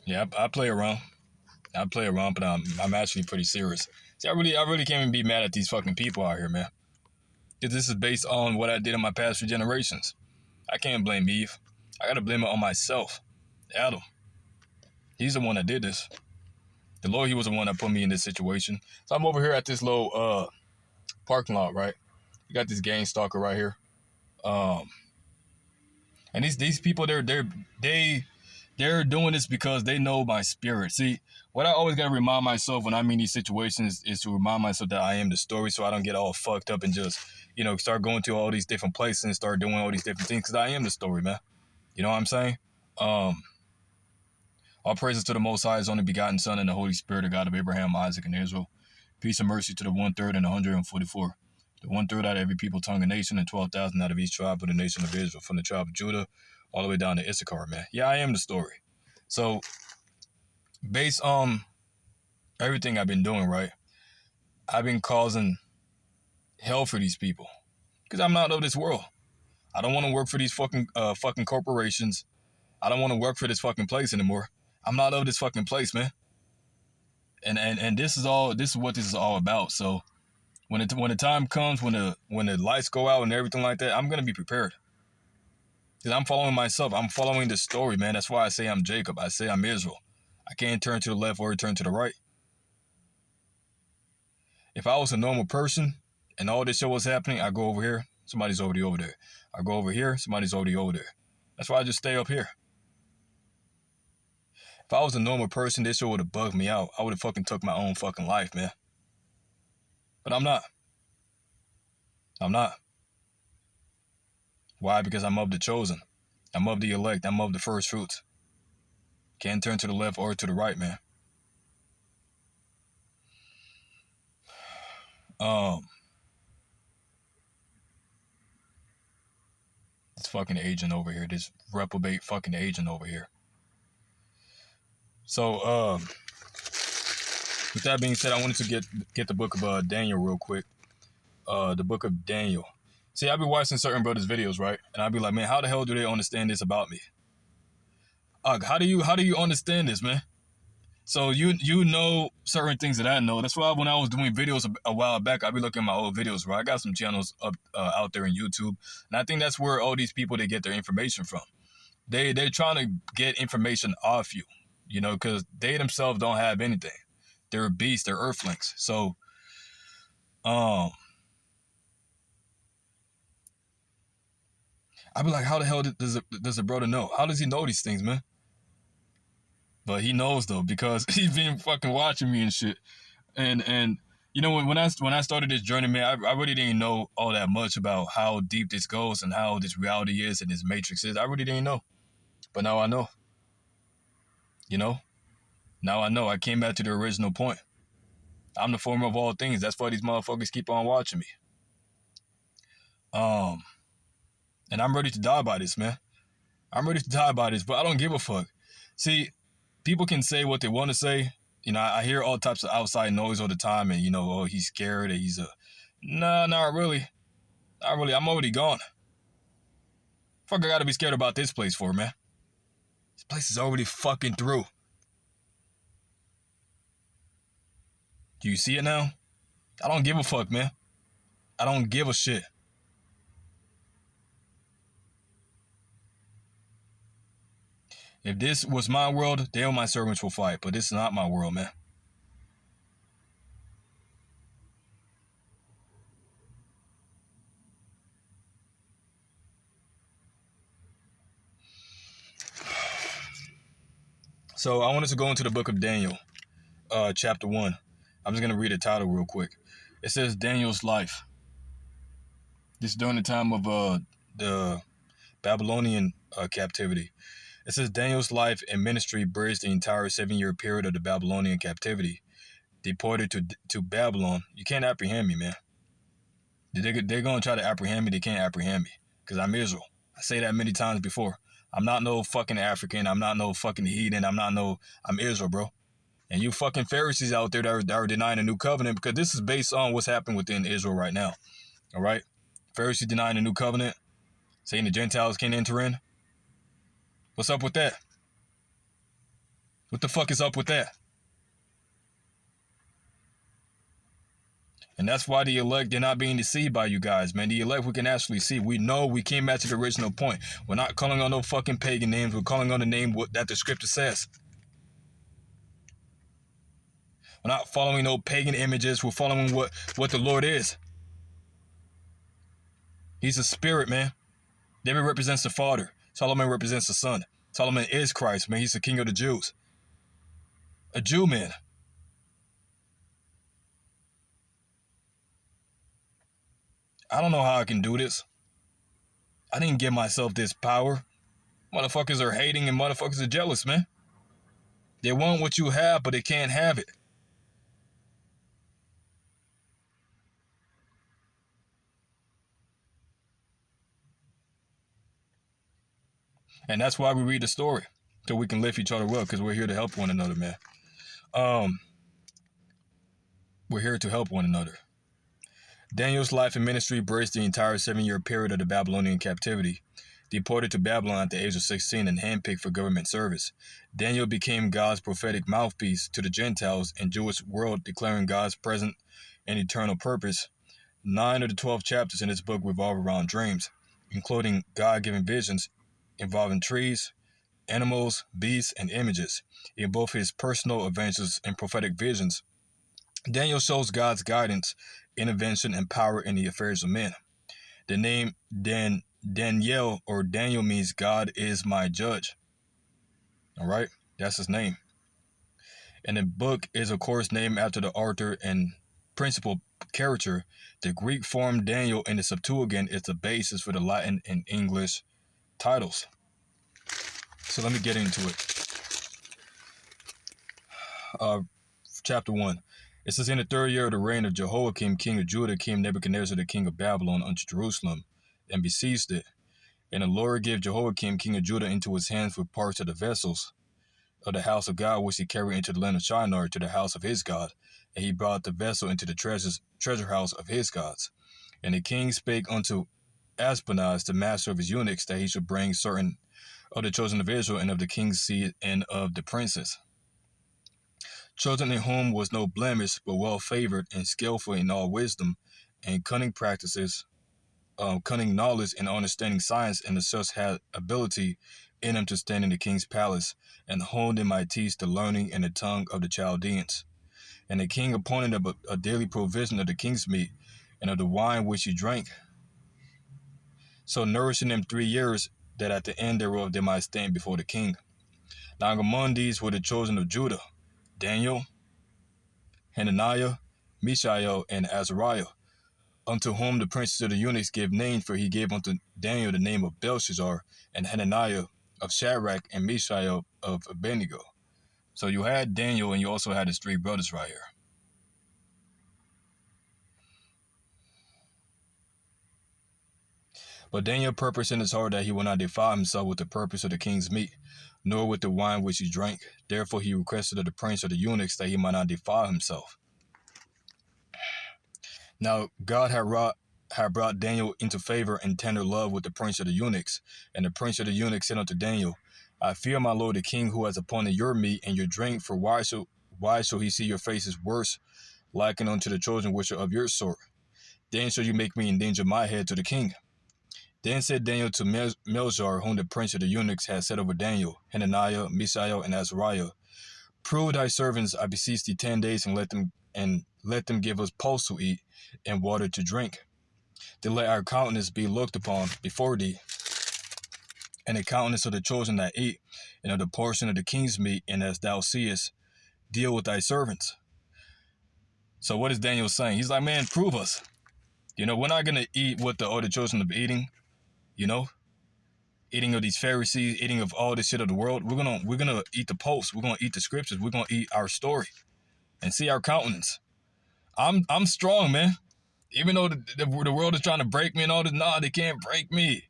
Yeah, I play around. I play around, but I'm actually pretty serious. See, I really can't even be mad at these fucking people out here, man. Because this is based on what I did in my past few generations. I can't blame Eve. I gotta blame it on myself. Adam. He's the one that did this. The Lord, he was the one that put me in this situation. So I'm over here at this little parking lot, right? You got this gang stalker right here. Um, and these people, they're doing this because they know my spirit. See, what I always gotta remind myself when I'm in these situations is to remind myself that I am the story, so I don't get all fucked up and just start going to all these different places and start doing all these different things. Because I am the story, man. You know what I'm saying? Um, all praises to the Most High, His only begotten Son, and the Holy Spirit, the God of Abraham, Isaac, and Israel. Peace and mercy to the 1/3 and 144. The 1/3 out of every people, tongue, and nation, and 12,000 out of each tribe of the nation of Israel, from the tribe of Judah all the way down to Issachar, man. Yeah, I am the story. So, based on everything I've been doing, right, I've been causing hell for these people because I'm not of this world. I don't want to work for these fucking corporations. I don't want to work for this fucking place anymore. I'm not of this fucking place, man. And this is what this is all about. So when the time comes, when the lights go out and everything like that, I'm gonna be prepared. Because I'm following myself. I'm following the story, man. That's why I say I'm Jacob. I say I'm Israel. I can't turn to the left or turn to the right. If I was a normal person and all this shit was happening, I go over here, somebody's already over there. I go over here, somebody's already over there. That's why I just stay up here. If I was a normal person, this shit would have bugged me out. I would have fucking took my own fucking life, man. But I'm not. I'm not. Why? Because I'm of the chosen. I'm of the elect. I'm of the first fruits. Can't turn to the left or to the right, man. This fucking agent over here. This reprobate fucking agent over here. So, with that being said, I wanted to get the book of Daniel real quick. The book of Daniel. See, I be watching certain brothers' videos, right? And I be like, man, how the hell do they understand this about me? How do you understand this, man? So you know certain things that I know. That's why when I was doing videos a while back, I be looking at my old videos, right? I got some channels up out there in YouTube, and I think that's where all these people they get their information from. They're trying to get information off you, because they themselves don't have anything. They're beasts, they're earthlings. So, I be like, how the hell does a brother know? How does he know these things, man? But he knows though because he's been fucking watching me and shit. And when I started this journey, man, I really didn't know all that much about how deep this goes and how this reality is and this matrix is. I really didn't know, but now I know. Now I know. I came back to the original point. I'm the former of all things. That's why these motherfuckers keep on watching me. And I'm ready to die by this, man. I'm ready to die by this, but I don't give a fuck. See, people can say what they want to say. I hear all types of outside noise all the time, and oh, he's scared, or he's a. Nah, not really. Not really. I'm already gone. Fuck, I gotta be scared about this place for, man. This place is already fucking through. Do you see it now? I don't give a fuck, man. I don't give a shit. If this was my world, they and my servants will fight, but this is not my world, man. So I wanted to go into the book of Daniel, chapter 1. I'm just going to read the title real quick. It says Daniel's life. This is during the time of the Babylonian captivity. It says Daniel's life and ministry bridged the entire 7-year period of the Babylonian captivity. Deported to Babylon. You can't apprehend me, man. They're going to try to apprehend me. They can't apprehend me because I'm Israel. I say that many times before. I'm not no fucking African. I'm not no fucking heathen. I'm Israel, bro. And you fucking Pharisees out there that are denying the new covenant, because this is based on what's happening within Israel right now. All right? Pharisees denying the new covenant, saying the Gentiles can't enter in. What's up with that? What the fuck is up with that? And that's why the elect, they're not being deceived by you guys, man. The elect, we can actually see. We know we came back to the original point. We're not calling on no fucking pagan names. We're calling on the name that the scripture says. We're not following no pagan images. We're following what the Lord is. He's a spirit, man. David represents the Father. Solomon represents the Son. Solomon is Christ, man. He's the King of the Jews. A Jew, man. I don't know how I can do this. I didn't give myself this power. Motherfuckers are hating and motherfuckers are jealous, man. They want what you have, but they can't have it. And that's why we read the story. So we can lift each other up, because we're here to help one another, man. We're here to help one another. Daniel's life and ministry embraced the entire 7-year period of the Babylonian captivity. Deported to Babylon at the age of 16 and handpicked for government service, Daniel became God's prophetic mouthpiece to the Gentiles and Jewish world, declaring God's present and eternal purpose. 9 of the 12 chapters in this book revolve around dreams, including God-given visions involving trees, animals, beasts, and images. In both his personal adventures and prophetic visions, Daniel shows God's guidance, intervention, and power in the affairs of men. The name Daniel or Daniel means God is my judge. All right, that's his name. And the book is, of course, named after the author and principal character. The Greek form Daniel in the Septuagint is the basis for the Latin and English titles. So let me get into it. Chapter 1. It says, in the 3rd year of the reign of Jehoiakim, king of Judah, came Nebuchadnezzar, the king of Babylon, unto Jerusalem, and besieged it. And the Lord gave Jehoiakim, king of Judah, into his hands with parts of the vessels of the house of God, which he carried into the land of Shinar, to the house of his God. And he brought the vessel into the treasure house of his gods. And the king spake unto Ashpenaz, the master of his eunuchs, that he should bring certain of the children of Israel, and of the king's seed, and of the princes, children in whom was no blemish, but well favored and skillful in all wisdom and cunning practices, cunning knowledge and understanding science, and the such had ability in them to stand in the king's palace, and whom they might teach the learning and the tongue of the Chaldeans. And the king appointed a daily provision of the king's meat and of the wine which he drank, so nourishing them 3 years, that at the end thereof they might stand before the king. Now among these were the children of Judah, Daniel, Hananiah, Mishael, and Azariah, unto whom the princes of the eunuchs gave names, for he gave unto Daniel the name of Belshazzar, and Hananiah of Shadrach, and Mishael of Abednego. So you had Daniel, and you also had his 3 brothers right here. But Daniel purposed in his heart that he would not defile himself with the purpose of the king's meat, nor with the wine which he drank. Therefore he requested of the prince of the eunuchs that he might not defile himself. Now God had brought Daniel into favor and tender love with the prince of the eunuchs. And the prince of the eunuchs said unto Daniel, I fear my lord the king, who has appointed your meat and your drink, for why shall he see your faces worse, likened unto the children which are of your sort? Then shall you make me endanger my head to the king. Then said Daniel to Melzar, whom the prince of the eunuchs had set over Daniel, Hananiah, Mishael, and Azariah, prove thy servants, I beseech thee, 10 days, and let them give us pulse to eat and water to drink. Then let our countenance be looked upon before thee, and the countenance of the children that eat, and of the portion of the king's meat, and as thou seest, deal with thy servants. So what is Daniel saying? He's like, man, prove us. We're not going to eat what the other children are eating, eating of these Pharisees, eating of all this shit of the world. We're gonna eat the post. We're gonna eat the scriptures. We're gonna eat our story and see our countenance. I'm strong, man. Even though the world is trying to break me and all this, nah, they can't break me.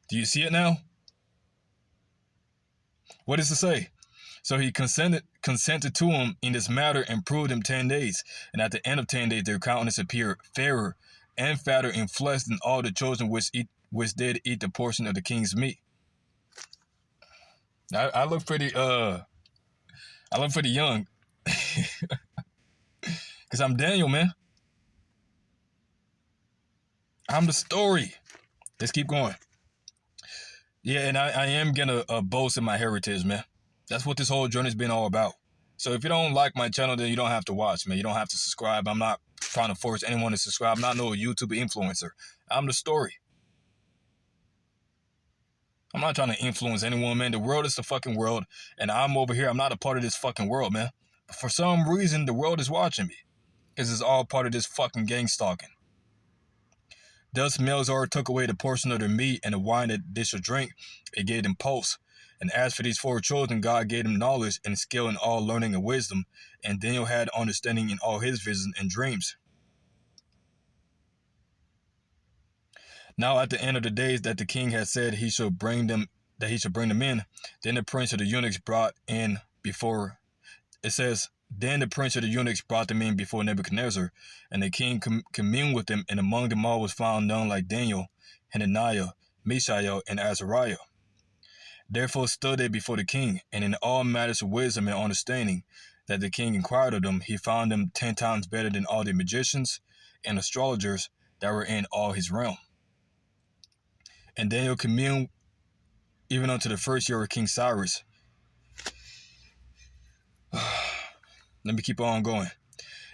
Do you see it now? What does it say? So he consented to him in this matter, and proved him 10 days. And at the end of 10 days, their countenance appeared fairer and fatter in flesh than all the children which did eat the portion of the king's meat. I look pretty I look pretty young. Cause I'm Daniel, man. I'm the story. Let's keep going. Yeah, and I am gonna boast in my heritage, man. That's what this whole journey's been all about. So if you don't like my channel, then you don't have to watch, man. You don't have to subscribe. I'm not trying to force anyone to subscribe. I'm not no YouTube influencer. I'm the story. I'm not trying to influence anyone, man. The world is the fucking world, and I'm over here. I'm not a part of this fucking world, man. But for some reason, the world is watching me. Because it's all part of this fucking gang stalking. Thus Melzar took away the portion of their meat and the wine that they should drink. It gave them pulse. And as for these 4 children, God gave them knowledge and skill in all learning and wisdom. And Daniel had understanding in all his visions and dreams. Now at the end of the days that the king had said he should bring them in, then the prince of the eunuchs brought in before. It says, then the prince of the eunuchs brought them in before Nebuchadnezzar, and the king communed with them, and among them all was found none like Daniel, Hananiah, Mishael, and Azariah. Therefore stood they before the king, and in all matters of wisdom and understanding that the king inquired of them, he found them 10 times better than all the magicians and astrologers that were in all his realm. And Daniel communed even unto the first year of King Cyrus. Let me keep on going.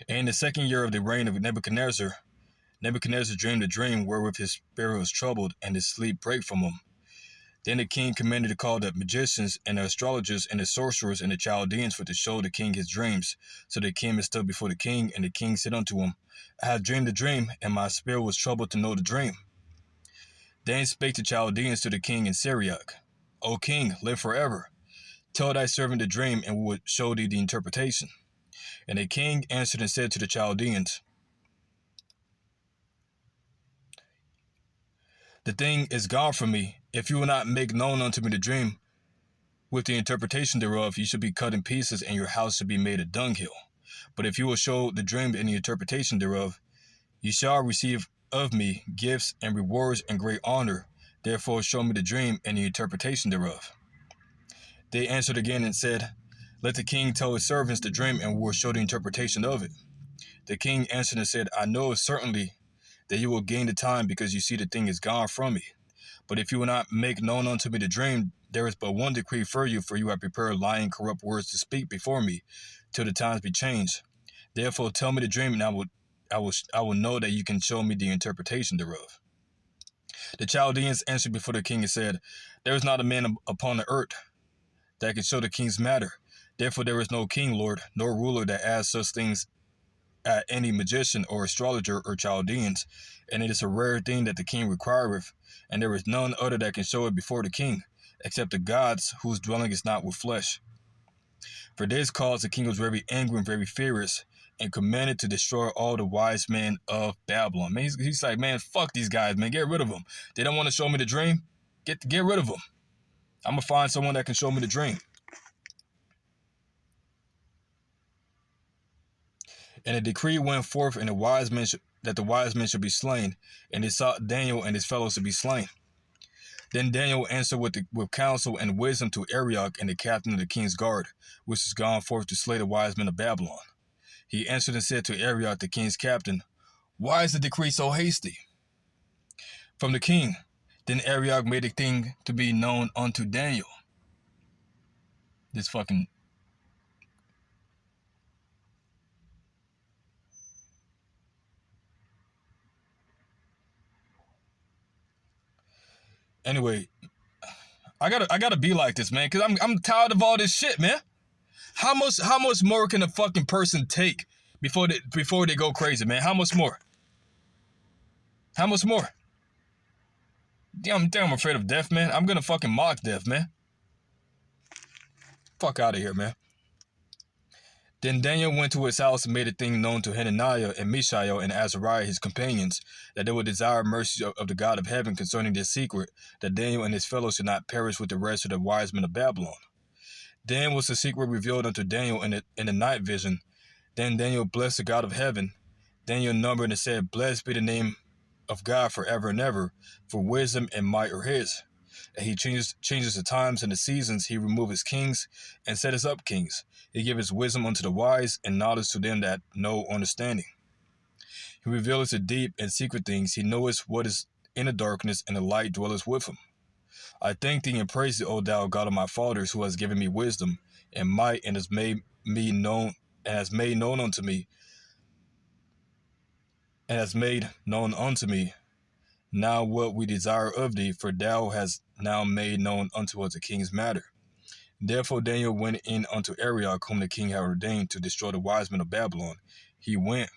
And in the second year of the reign of Nebuchadnezzar, Nebuchadnezzar dreamed a dream wherewith his spirit was troubled, and his sleep brake from him. Then the king commanded to call the magicians and the astrologers and the sorcerers and the Chaldeans for to show the king his dreams. So they came and stood before the king, and the king said unto him, I have dreamed a dream, and my spirit was troubled to know the dream. Then spake the Chaldeans to the king in Syriac, O king, live forever. Tell thy servant the dream, and we will show thee the interpretation. And the king answered and said to the Chaldeans, the thing is gone from me. If you will not make known unto me the dream, with the interpretation thereof, you shall be cut in pieces, and your house shall be made a dunghill. But if you will show the dream and the interpretation thereof, you shall receive of me gifts and rewards and great honor. Therefore show me the dream and the interpretation thereof. They answered again and said, let the king tell his servants the dream, and we will show the interpretation of it. The king answered and said, I know certainly that you will gain the time, because you see the thing is gone from me. But if you will not make known unto me the dream, there is but one decree for you have prepared lying, corrupt words to speak before me, till the times be changed. Therefore tell me the dream, and I will know that you can show me the interpretation thereof. The Chaldeans answered before the king and said, there is not a man upon the earth that can show the king's matter. Therefore there is no king, Lord, nor ruler that asks such things at any magician or astrologer or Chaldeans, and it is a rare thing that the king requireth, and there is none other that can show it before the king, except the gods whose dwelling is not with flesh. For this cause the king was very angry and very furious, and commanded to destroy all the wise men of Babylon. Man, he's like, man, fuck these guys, man, get rid of them. They don't want to show me the dream. Get rid of them. I'm gonna find someone that can show me the dream. And a decree went forth, and that the wise men should be slain, and they sought Daniel and his fellows to be slain. Then Daniel answered with counsel and wisdom to Arioch and the captain of the king's guard, which is gone forth to slay the wise men of Babylon. He answered and said to Arioch the king's captain, why is the decree so hasty? From the king. Then Arioch made the thing to be known unto Daniel. This fucking... Anyway, I gotta be like this, man, because I'm tired of all this shit, man. How much more can a fucking person take before they go crazy, man? How much more? How much more? Damn, I'm afraid of death, man. I'm gonna fucking mock death, man. Fuck out of here, man. Then Daniel went to his house and made a thing known to Hananiah and Mishael and Azariah his companions, that they would desire mercy of the God of heaven concerning this secret, that Daniel and his fellows should not perish with the rest of the wise men of Babylon. Then was the secret revealed unto Daniel in the night vision. Then Daniel blessed the God of heaven. Daniel numbered and said, blessed be the name of God forever and ever, for wisdom and might are his. And he changes the times and the seasons. He removeth kings and setteth up kings. He giveth wisdom unto the wise and knowledge to them that know understanding. He revealeth the deep and secret things. He knoweth what is in the darkness, and the light dwelleth with him. I thank thee and praise thee, O thou God of my fathers, who has given me wisdom and might, and has made me known, and has made known unto me, and has made known unto me now what we desire of thee, for thou hast now made known unto us the king's matter. Therefore Daniel went in unto Arioch, whom the king had ordained to destroy the wise men of Babylon. He went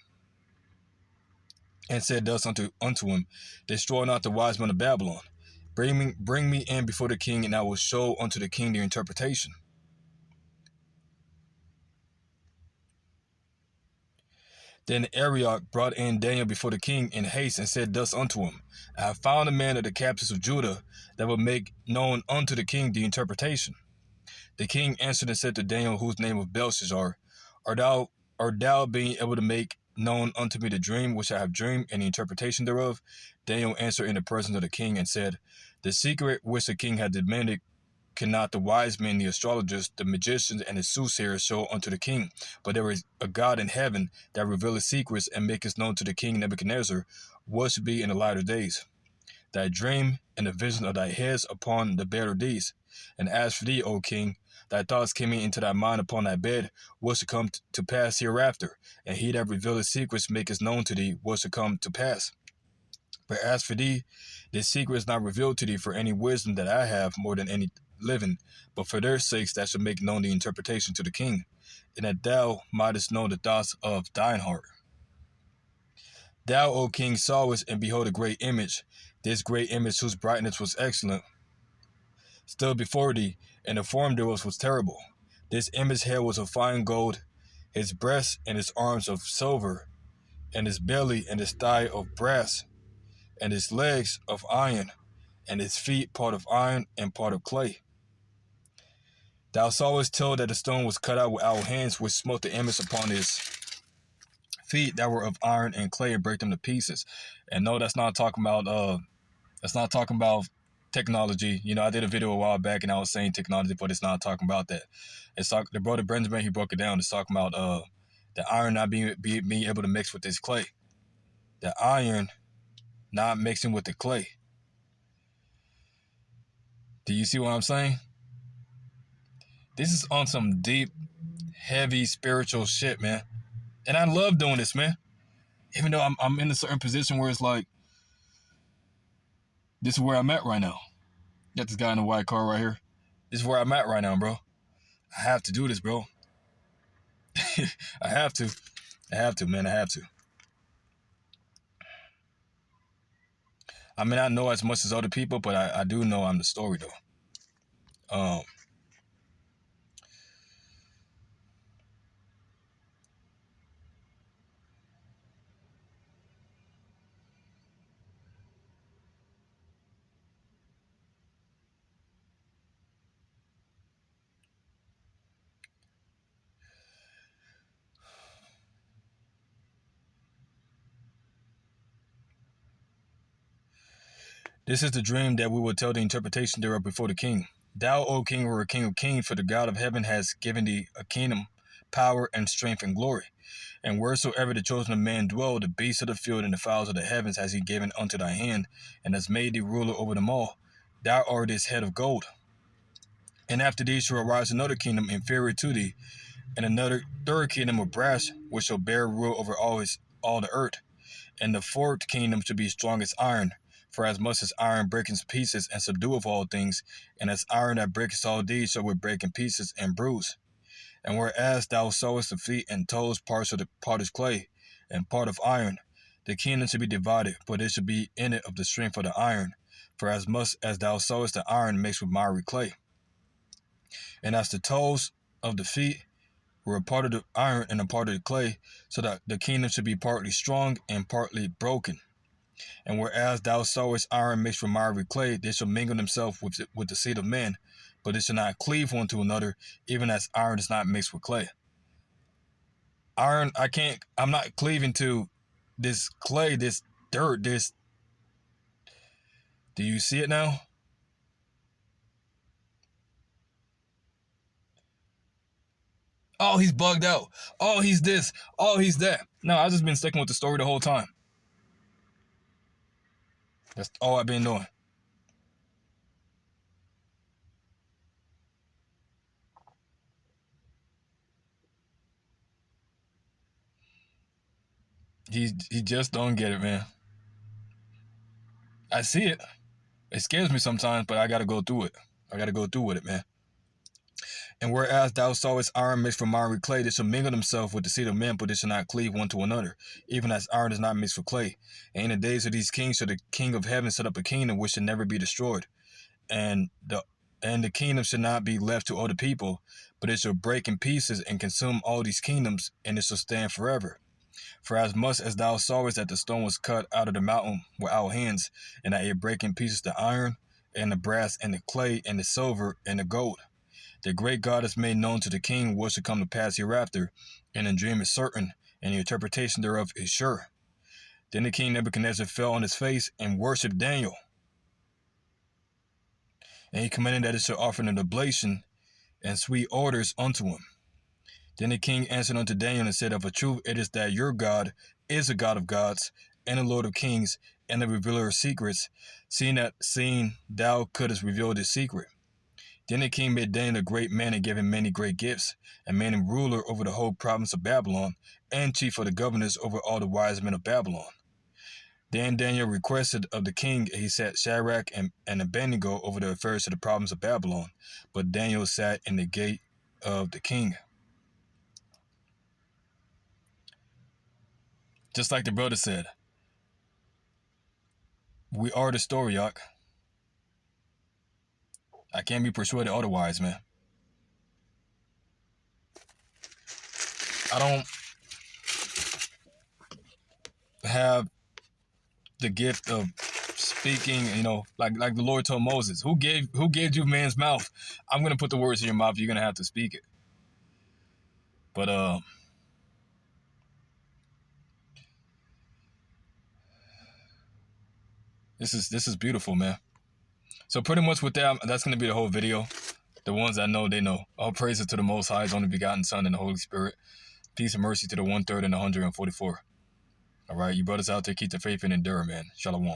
and said thus unto him, Destroy not the wise men of Babylon. Bring me in before the king, and I will show unto the king the interpretation. Then Arioch brought in Daniel before the king in haste, and said thus unto him, I have found a man of the captives of Judah that will make known unto the king the interpretation. The king answered and said to Daniel, whose name was Belshazzar, Art thou being able to make known unto me the dream which I have dreamed, and the interpretation thereof? Daniel answered in the presence of the king and said, The secret which the king had demanded cannot the wise men, the astrologers, the magicians, and the soothsayers show unto the king. But there is a God in heaven that revealeth secrets, and maketh known to the king Nebuchadnezzar what should be in the latter days. Thy dream and the vision of thy heads upon the bed of these. And as for thee, O king, thy thoughts came into thy mind upon thy bed, what should come to pass hereafter. And he that revealeth secrets maketh known to thee what should come to pass. But as for thee, this secret is not revealed to thee for any wisdom that I have more than any living, but for their sakes that should make known the interpretation to the king, and that thou mightest know the thoughts of thine heart. Thou, O king, sawest, and behold a great image. This great image, whose brightness was excellent, stood before thee, and the form thereof was terrible. This image head was of fine gold, his breast and his arms of silver, and his belly and his thigh of brass, and his legs of iron, and his feet part of iron and part of clay. Thou sawest till that the stone was cut out with our hands, which smote the image upon his feet that were of iron and clay, and break them to pieces. And no, that's not talking about technology. You know, I did a video a while back and I was saying technology, but it's not talking about that. It's talking, the brother Benjamin, he broke it down. It's talking about the iron not being able to mix with this clay. The iron not mixing with the clay. Do you see what I'm saying? This is on some deep, heavy spiritual shit, man. And I love doing this, man. Even though I'm in a certain position where it's like, this is where I'm at right now. Got this guy in a white car right here. This is where I'm at right now, bro. I have to do this, bro. I have to, man. I have to. I may not know as much as other people, but I do know I'm the story, though. This is the dream that we will tell the interpretation thereof before the king. Thou, O king, were a king of kings, for the God of heaven has given thee a kingdom, power, and strength, and glory. And wheresoever the chosen of man dwell, the beasts of the field and the fowls of the heavens has he given unto thy hand, and has made thee ruler over them all. Thou art his head of gold. And after thee shall arise another kingdom inferior to thee, and another third kingdom of brass, which shall bear rule over all the earth. And the fourth kingdom shall be strong as iron. For as much as iron breaketh in pieces and subdueth all things, and as iron that breaketh all these shall it break in pieces and bruise. And whereas thou sawest the feet and toes parts of the potter's clay, and part of iron, the kingdom should be divided, but it should be in it of the strength of the iron. For as much as thou sawest the iron mixed with miry clay. And as the toes of the feet were a part of the iron and a part of the clay, so that the kingdom should be partly strong and partly broken. And whereas thou sawest iron mixed with miry clay, they shall mingle themselves with the seed of men, but they shall not cleave one to another, even as iron is not mixed with clay. Iron, I'm not cleaving to this clay, this dirt, this. Do you see it now? Oh, he's bugged out. Oh, he's this. Oh, he's that. No, I've just been sticking with the story the whole time. That's all I've been doing. He just don't get it, man. I see it. It scares me sometimes, but I gotta go through it. I gotta go through with it, man. And whereas thou sawest iron mixed from miry clay, they shall mingle themselves with the seed of men, but they shall not cleave one to another, even as iron is not mixed with clay. And in the days of these kings shall the king of heaven set up a kingdom which shall never be destroyed. And the kingdom shall not be left to other people, but it shall break in pieces and consume all these kingdoms, and it shall stand forever. For as much as thou sawest that the stone was cut out of the mountain with our hands, and that it brake in pieces the iron, and the brass, and the clay, and the silver, and the gold, the great God has made known to the king what shall come to pass hereafter, and the dream is certain, and the interpretation thereof is sure. Then the king Nebuchadnezzar fell on his face and worshipped Daniel. And he commanded that it should offer an oblation and sweet odors unto him. Then the king answered unto Daniel and said, Of a truth it is that your God is a God of gods, and a Lord of kings, and the revealer of secrets, seeing thou couldst reveal this secret. Then the king made Daniel a great man and gave him many great gifts, and made him ruler over the whole province of Babylon, and chief of the governors over all the wise men of Babylon. Then Daniel requested of the king, and he set Shadrach and Abednego over the affairs of the province of Babylon, but Daniel sat in the gate of the king. Just like the brother said, we are the story, Yak. I can't be persuaded otherwise, man. I don't have the gift of speaking, like the Lord told Moses, who gave you man's mouth? I'm gonna put the words in your mouth, you're gonna have to speak it. But this is beautiful, man. So pretty much with that, that's gonna be the whole video. The ones that know, they know. All praises to the Most High, His only begotten Son, and the Holy Spirit. Peace and mercy to the 1/3 and the 144. All right, you brothers out there, keep the faith and endure, man. Shalom.